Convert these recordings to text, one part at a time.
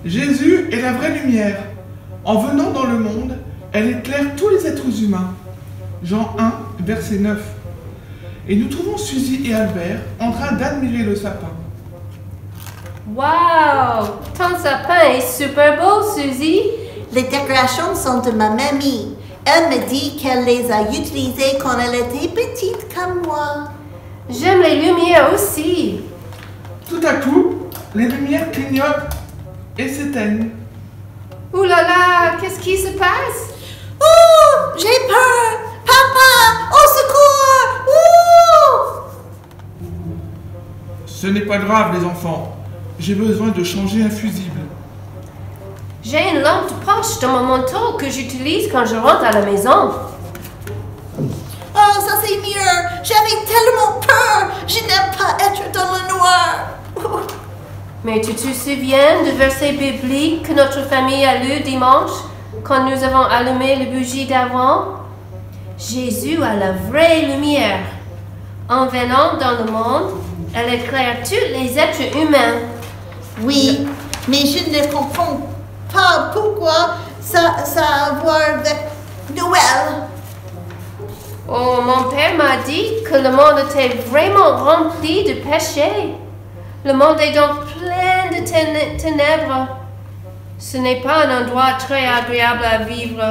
Jésus est la vraie lumière. En venant dans le monde, elle éclaire tous les êtres humains. Jean 1, verset 9. Et nous trouvons Suzy et Albert en train d'admirer le sapin. Wow! Ton sapin est super beau, Suzy. Les décorations sont de ma mamie. Elle me dit qu'elle les a utilisées quand elle était petite comme moi. J'aime les lumières aussi. Tout à coup, les lumières clignotent et s'éteignent. Ouh là là, qu'est-ce qui se passe? Oh, j'ai peur! Papa, au secours! Ouh! Ce n'est pas grave, les enfants. J'ai besoin de changer un fusible. J'ai une lampe de poche dans mon manteau que j'utilise quand je rentre à la maison. Oh, ça c'est mieux! J'avais tellement peur! Je n'aime pas être dans le noir! Mais tu te souviens du verset biblique que notre famille a lu dimanche quand nous avons allumé les bougies d'avant? Jésus a la vraie lumière. En venant dans le monde, elle éclaire tous les êtres humains. Oui, mais je ne comprends pas pourquoi ça a à voir avec Noël. Oh, mon père m'a dit que le monde était vraiment rempli de péchés. Le monde est donc plein de ténèbres. Ce n'est pas un endroit très agréable à vivre.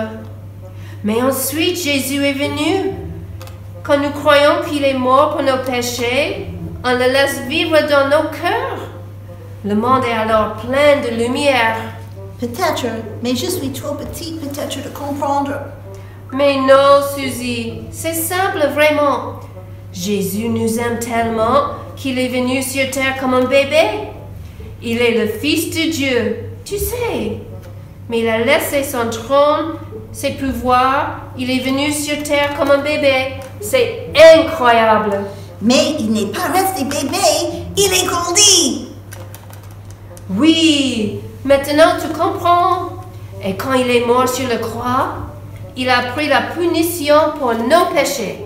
Mais ensuite, Jésus est venu. Quand nous croyons qu'il est mort pour nos péchés, on le laisse vivre dans nos cœurs. Le monde est alors plein de lumière. Peut-être, mais je suis trop petite peut-être de comprendre. Mais non, Suzy, c'est simple vraiment. Jésus nous aime tellement qu'il est venu sur terre comme un bébé. Il est le Fils de Dieu, tu sais. Mais il a laissé son trône, ses pouvoirs. Il est venu sur terre comme un bébé. C'est incroyable. Mais il n'est pas resté bébé, il est grandi. Oui, maintenant tu comprends. Et quand il est mort sur la croix, il a pris la punition pour nos péchés.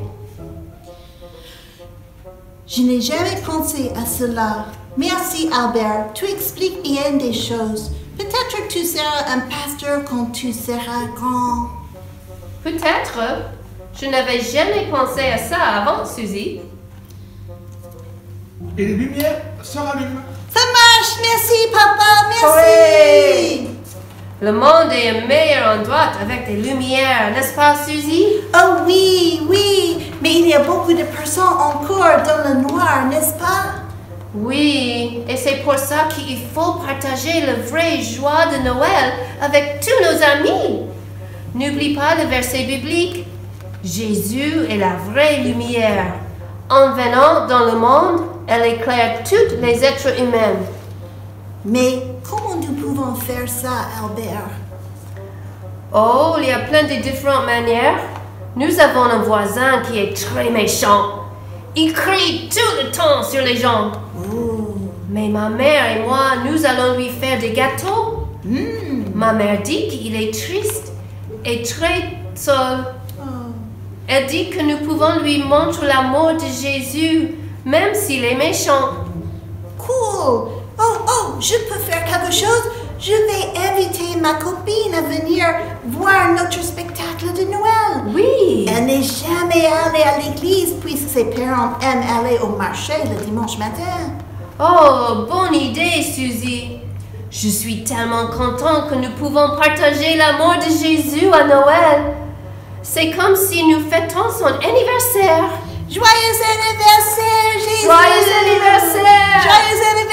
Je n'ai jamais pensé à cela. Merci Albert, tu expliques bien des choses. Peut-être tu seras un pasteur quand tu seras grand. Peut-être. Je n'avais jamais pensé à ça avant, Suzy. Et les lumières se rallument. Ça marche, merci papa, merci. Oui. Le monde est un meilleur endroit avec des lumières, n'est-ce pas, Suzy? Oh oui, oui, mais il y a beaucoup de personnes encore dans le noir, n'est-ce pas? Oui, et c'est pour ça qu'il faut partager la vraie joie de Noël avec tous nos amis. N'oublie pas le verset biblique. Jésus est la vraie lumière. En venant dans le monde, elle éclaire tous les êtres humains. Mais comment nous pouvons faire ça, Albert? Oh, il y a plein de différentes manières. Nous avons un voisin qui est très méchant. Il crie tout le temps sur les gens. Mais ma mère et moi, nous allons lui faire des gâteaux. Ma mère dit qu'il est triste et très seul. Elle dit que nous pouvons lui montrer l'amour de Jésus, même s'il est méchant. Cool! Oh, je peux faire quelque chose? Je vais inviter ma copine à venir voir notre spectacle de Noël. Oui! Elle n'est jamais allée à l'église puisque ses parents aiment aller au marché le dimanche matin. Oh, bonne idée, Suzy. Je suis tellement contente que nous pouvons partager l'amour de Jésus à Noël. C'est comme si nous fêtons son anniversaire. Joyeux anniversaire, Jésus! Joyeux anniversaire! Joyeux anniversaire!